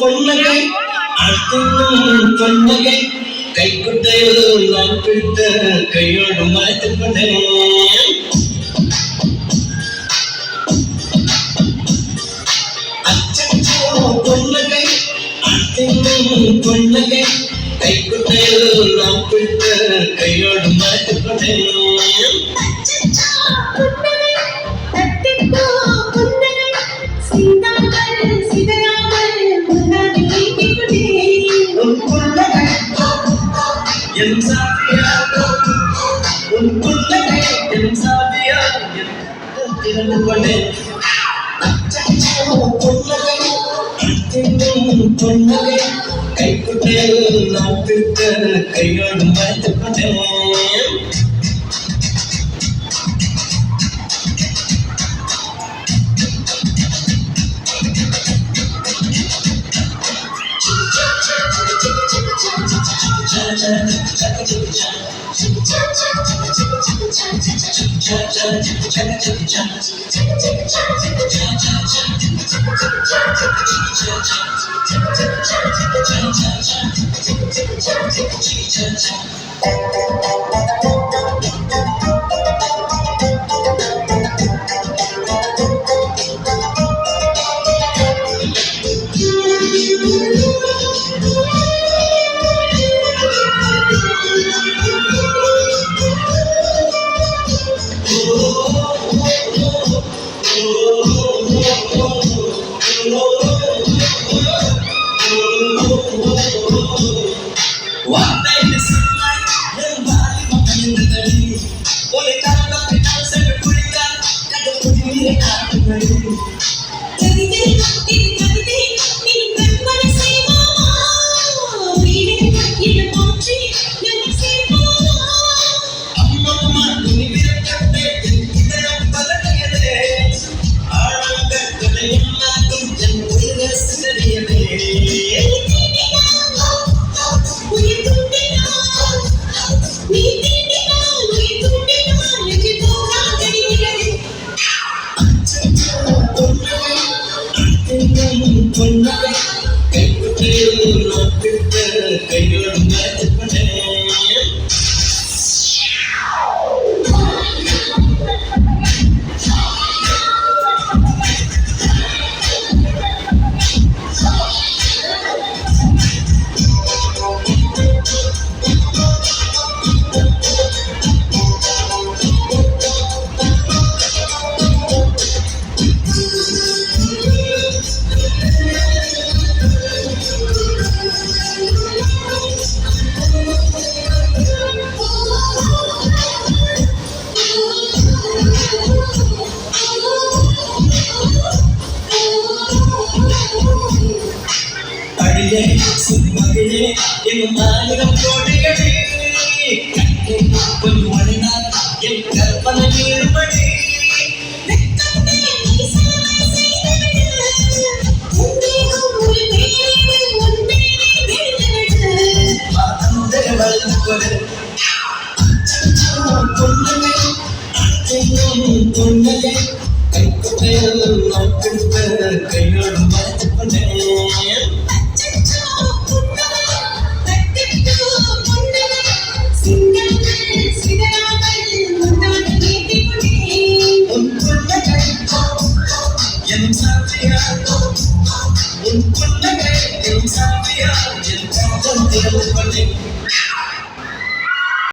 பொன்னகை அத்தும் பொன்னகை கைக்குட்டையில் நான் பிடித்த கையோடு மறைத்துக் கொண்டேன். அச்சோ பொன்னகை அத்தும் பொன்னகை கைக்குட்டையில் நான் பிடித்த கையோடு மறைத்துக் கொண்டேன். என் சாதியாக உன் புன்னகை என் சாதியாக திறந்து கொண்டேன். பொன்னகை பொன்னகை கைக்குட்டையில் நான் பிடித்த கையோடு மறைத்துக் கொண்டேன். பொன்னகை கைக்குட்டையில் நான் பிடித்த கையோடு மறைத்துக் கொண்டேன். மகளே என் ஆயிரம் கோடிகளே கொஞ்சம் மழைநாள் என் கற்பனை நீர்மணி பொன்னகை கைக்குட்டையில் நான் பிடித்த கையோடு மறைத்துக் கொண்டேன். என் சாதியாக உன் புன்னகை என் சாதியாக என் திறந்து கொண்டேன்.